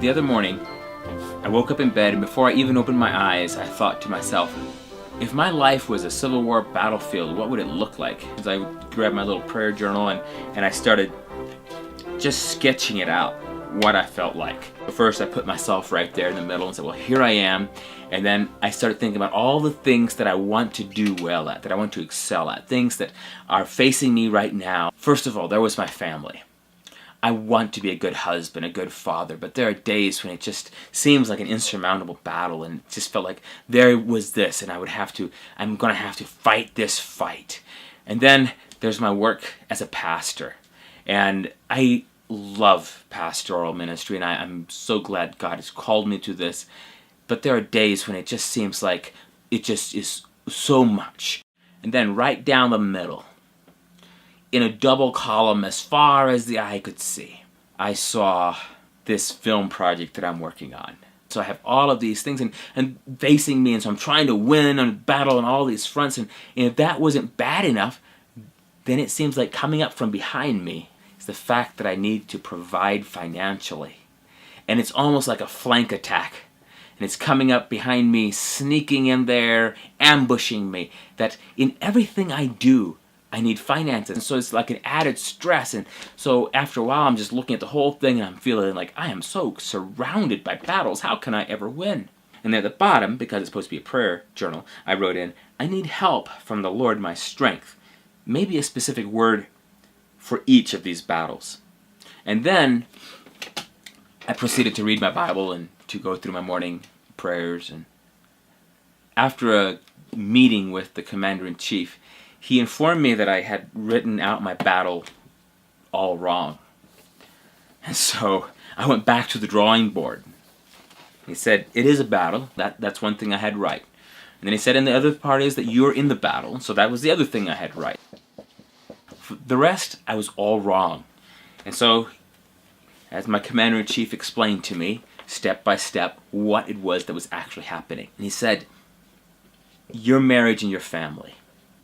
The other morning, I woke up in bed, and before I even opened my eyes, I thought to myself, if my life was a Civil War battlefield, what would it look like? As I grabbed my little prayer journal and I started just sketching it out, what I felt like. First, I put myself right there in the middle and said, well, here I am. And then I started thinking about all the things that I want to do well at, that I want to excel at, things that are facing me right now. First of all, there was my family. I want to be a good husband, a good father, but there are days when it just seems like an insurmountable battle, and it just felt like there was this, and I'm going to have to fight this fight. And then there's my work as a pastor, and I love pastoral ministry, and I'm so glad God has called me to this, but there are days when it just seems like it just is so much. And then right down the middle, in a double column as far as the eye could see, I saw this film project that I'm working on. So I have all of these things and facing me, and so I'm trying to win and battle on all these fronts, and if that wasn't bad enough, then it seems like coming up from behind me is the fact that I need to provide financially. And it's almost like a flank attack. And it's coming up behind me, sneaking in there, ambushing me, that in everything I do, I need finances. And so it's like an added stress. And so after a while, I'm just looking at the whole thing and I'm feeling like I am so surrounded by battles. How can I ever win? And then at the bottom, because it's supposed to be a prayer journal, I wrote in, I need help from the Lord, my strength. Maybe a specific word for each of these battles. And then I proceeded to read my Bible and to go through my morning prayers. And after a meeting with the Commander-in-Chief, he informed me that I had written out my battle all wrong. And so I went back to the drawing board. He said, it is a battle. That's one thing I had right. And then he said, and the other part is that you're in the battle. So that was the other thing I had right. For the rest, I was all wrong. And so, as my Commander-in-Chief explained to me, step by step, what it was that was actually happening. And he said, your marriage and your family.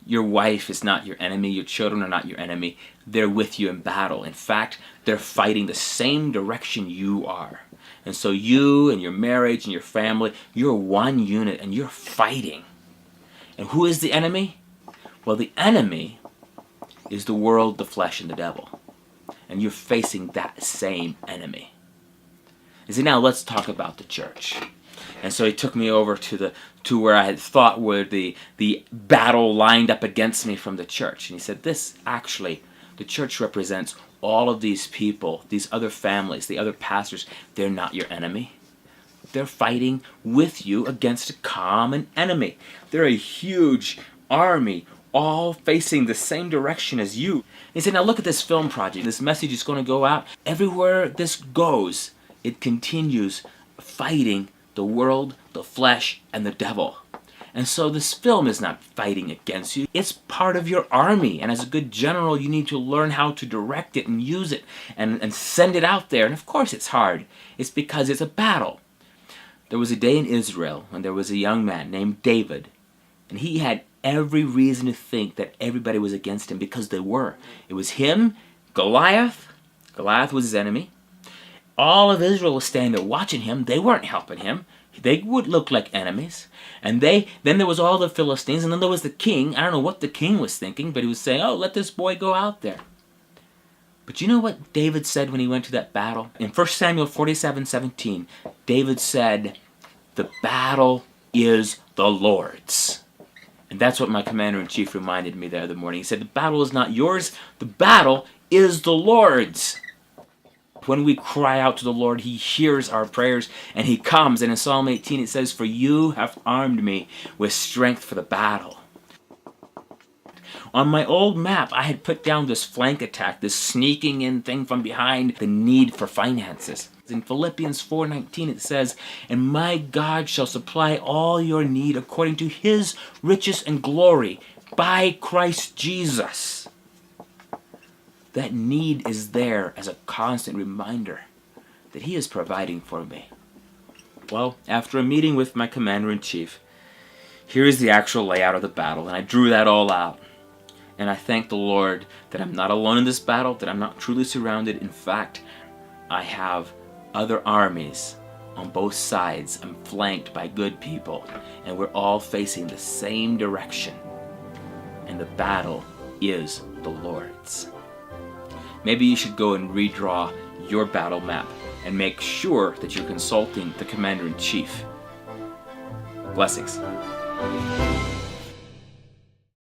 Your wife is not your enemy. Your children are not your enemy. They're with you in battle. In fact, they're fighting the same direction you are. And so you and your marriage and your family, you're one unit and you're fighting. And who is the enemy? Well, the enemy is the world, the flesh, and the devil. And you're facing that same enemy. And so now let's talk about the church. And so he took me over to where I had thought were the battle lined up against me from the church. And he said, this actually, the church represents all of these people, these other families, the other pastors. They're not your enemy. They're fighting with you against a common enemy. They're a huge army, all facing the same direction as you. He said, now look at this film project. This message is going to go out. Everywhere this goes, it continues fighting the world, the flesh, and the devil. And so this film is not fighting against you. It's part of your army. And as a good general, you need to learn how to direct it and use it and send it out there. And of course it's hard. It's because it's a battle. There was a day in Israel when there was a young man named David. And he had every reason to think that everybody was against him, because they were. It was him, Goliath. Goliath was his enemy. All of Israel was standing there watching him. They weren't helping him. They would look like enemies. And then there was all the Philistines, and then there was the king. I don't know what the king was thinking, but he was saying, oh, let this boy go out there. But you know what David said when he went to that battle? In 1 Samuel 47:17, David said, the battle is the Lord's. And that's what my Commander-in-Chief reminded me the other morning. He said, the battle is not yours. The battle is the Lord's. When we cry out to the Lord, He hears our prayers and He comes. And in Psalm 18 it says, for you have armed me with strength for the battle. On my old map, I had put down this flank attack, this sneaking in thing from behind, the need for finances. In Philippians 4:19 it says, and my God shall supply all your need according to His riches and glory by Christ Jesus. That need is there as a constant reminder that He is providing for me. Well, after a meeting with my Commander-in-Chief, here is the actual layout of the battle, and I drew that all out. And I thank the Lord that I'm not alone in this battle, that I'm not truly surrounded. In fact, I have other armies on both sides and flanked by good people, and we're all facing the same direction, and the battle is the Lord's. Maybe you should go and redraw your battle map and make sure that you're consulting the Commander-in-Chief. Blessings.